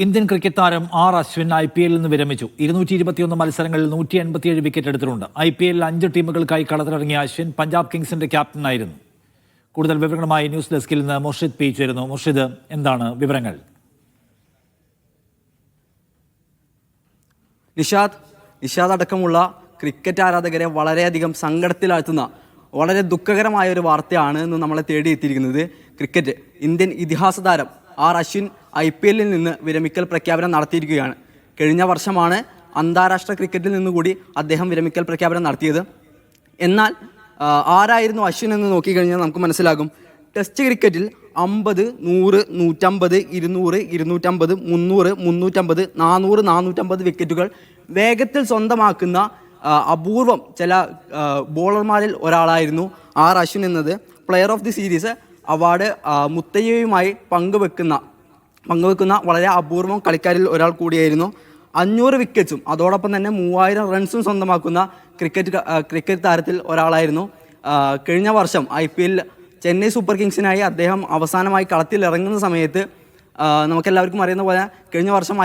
Indian cricket താരം R Ashwin IPL നിന്ന് വിരമിച്ചു. 221 മത്സരങ്ങളിൽ 187 വിക്കറ്റ് എടുത്തിട്ടുണ്ട്. IPL 5 ടീമുകൾക്കായി കളത്തിലിറങ്ങിയ അശ്വിൻ പഞ്ചാബ് കിങ്സിന്റെ ക്യാപ്റ്റനായിരുന്നു. കൂടുതൽ വിവരങ്ങളുമായി ന്യൂസ് ഡെസ്കിൽ നിന്ന് മുർഷിദ് പി ചേരുന്നു. മുർഷിദ്, എന്താണ് വിവരങ്ങൾ? നിഷാദ് അടക്കമുള്ള ക്രിക്കറ്റ് ആരാധകരെ വളരെയധികം സങ്കടത്തിലാഴ്ത്തുന്ന വളരെ ദുഃഖകരമായ ഒരു വാർത്തയാണ് ഇന്ന് നമ്മളെ തേടിയെത്തിയിരിക്കുന്നത്. ഇന്ത്യൻ ഇതിഹാസ താരം ആർ അശ്വിൻ IPL നിന്ന് വിരമിക്കൽ പ്രഖ്യാപനം നടത്തിയിരിക്കുകയാണ്. കഴിഞ്ഞ വർഷമാണ് അന്താരാഷ്ട്ര ക്രിക്കറ്റിൽ നിന്നുകൂടി അദ്ദേഹം വിരമിക്കൽ പ്രഖ്യാപനം നടത്തിയത്. എന്നാൽ ആരായിരുന്നു അശ്വിൻ എന്ന് നോക്കിക്കഴിഞ്ഞാൽ നമുക്ക് മനസ്സിലാകും. ടെസ്റ്റ് ക്രിക്കറ്റിൽ 50, 100, 150, 200, 250, 300, 350, 400, 450 വിക്കറ്റുകൾ വേഗത്തിൽ സ്വന്തമാക്കുന്ന അപൂർവം ചില ബോളർമാരിൽ ഒരാളായിരുന്നു ആർ അശ്വിൻ എന്നത്. Player of the series award മുത്തയ്യയുമായി പങ്കുവെക്കുന്ന വളരെ അപൂർവം കളിക്കാരിൽ ഒരാൾ കൂടിയായിരുന്നു. 500 വിക്കറ്റ്സും അതോടൊപ്പം തന്നെ 3000 റൺസും സ്വന്തമാക്കുന്ന ക്രിക്കറ്റ് താരത്തിൽ ഒരാളായിരുന്നു. കഴിഞ്ഞ വർഷം IPL ചെന്നൈ സൂപ്പർ കിങ്സിനായി അദ്ദേഹം അവസാനമായി കളത്തിൽ ഇറങ്ങുന്ന സമയത്ത് നമുക്കെല്ലാവർക്കും അറിയുന്ന പോലെ കഴിഞ്ഞ വർഷം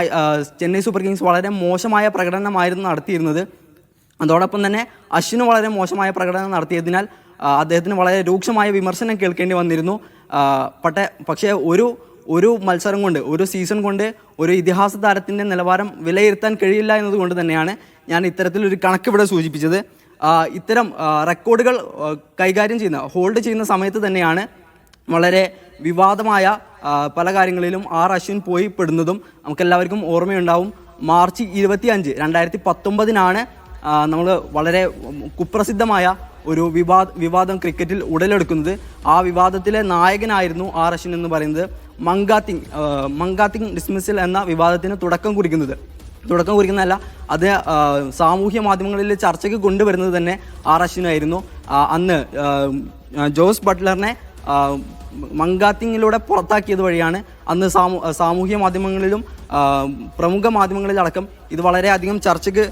ചെന്നൈ സൂപ്പർ കിങ്സ് വളരെ മോശമായ പ്രകടനമായിരുന്നു നടത്തിയിരുന്നത്. അതോടൊപ്പം തന്നെ അശ്വിന് വളരെ മോശമായ പ്രകടനം നടത്തിയതിനാൽ അദ്ദേഹത്തിന് വളരെ രൂക്ഷമായ വിമർശനം കേൾക്കേണ്ടി വന്നിരുന്നു. പക്ഷേ ഒരു മത്സരം കൊണ്ട്, ഒരു സീസൺ കൊണ്ട് ഒരു ഇതിഹാസ താരത്തിൻ്റെ നിലവാരം വിലയിരുത്താൻ കഴിയില്ല എന്നതുകൊണ്ട് തന്നെയാണ് ഞാൻ ഇത്തരത്തിലൊരു കണക്ക് ഇവിടെ സൂചിപ്പിച്ചത്. ഇത്തരം റെക്കോർഡുകൾ ഹോൾഡ് ചെയ്യുന്ന സമയത്ത് തന്നെയാണ് വളരെ വിവാദമായ പല കാര്യങ്ങളിലും ആർ അശ്വിൻ പോയി പെടുന്നതും നമുക്കെല്ലാവർക്കും ഓർമ്മയുണ്ടാവും. മാർച്ച് 25, 2019 നമ്മൾ വളരെ കുപ്രസിദ്ധമായ ഒരു വിവാദം ക്രിക്കറ്റിൽ ഉടലെടുക്കുന്നത്. ആ വിവാദത്തിലെ നായകനായിരുന്നു ആർ അശ്വിൻ എന്ന് പറയുന്നത്. മങ്കാത്തിങ് ഡിസ്മിസൽ എന്ന വിവാദത്തിന് തുടക്കം കുറിക്കുന്നതല്ല, അത് സാമൂഹ്യ മാധ്യമങ്ങളിൽ ചർച്ചയ്ക്ക് കൊണ്ടുവരുന്നത് തന്നെ ആർ അശ്വിനായിരുന്നു. അന്ന് ജോസ് ബട്ട്ലറിനെ മങ്കാത്തിങ്ങിലൂടെ പുറത്താക്കിയത് വഴിയാണ് അന്ന് സാമൂഹ്യ മാധ്യമങ്ങളിലും പ്രമുഖ മാധ്യമങ്ങളിലടക്കം ഇത് വളരെയധികം ചർച്ചയ്ക്ക്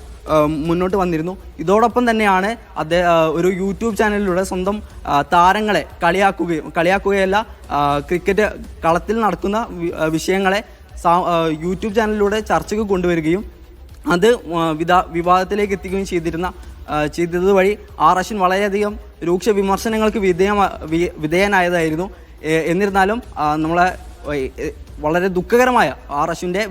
മുന്നോട്ട് വന്നിരുന്നു. ഇതോടൊപ്പം തന്നെയാണ് ഒരു യൂട്യൂബ് ചാനലിലൂടെ സ്വന്തം താരങ്ങളെ കളിയാക്കുകയല്ല, ക്രിക്കറ്റ് കളത്തിൽ നടക്കുന്ന വിഷയങ്ങളെ യൂട്യൂബ് ചാനലിലൂടെ ചർച്ചയ്ക്ക് കൊണ്ടുവരികയും അത് വിവാദത്തിലേക്ക് എത്തിക്കുകയും ചെയ്തത് വഴി ആർ അശ്വിൻ വളരെയധികം രൂക്ഷ വിമർശനങ്ങൾക്ക് വിധേയനായതായിരുന്നു. എന്നിരുന്നാലും നമ്മളെ വളരെ ദുഃഖകരമായ ആർ അശ്വിൻ്റെ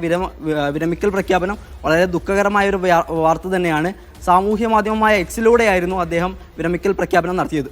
വിരമിക്കൽ പ്രഖ്യാപനം വളരെ ദുഃഖകരമായൊരു വാർത്ത തന്നെയാണ്. സാമൂഹ്യ മാധ്യമമായ Xലൂടെയായിരുന്നു അദ്ദേഹം വിരമിക്കൽ പ്രഖ്യാപനം നടത്തിയത്.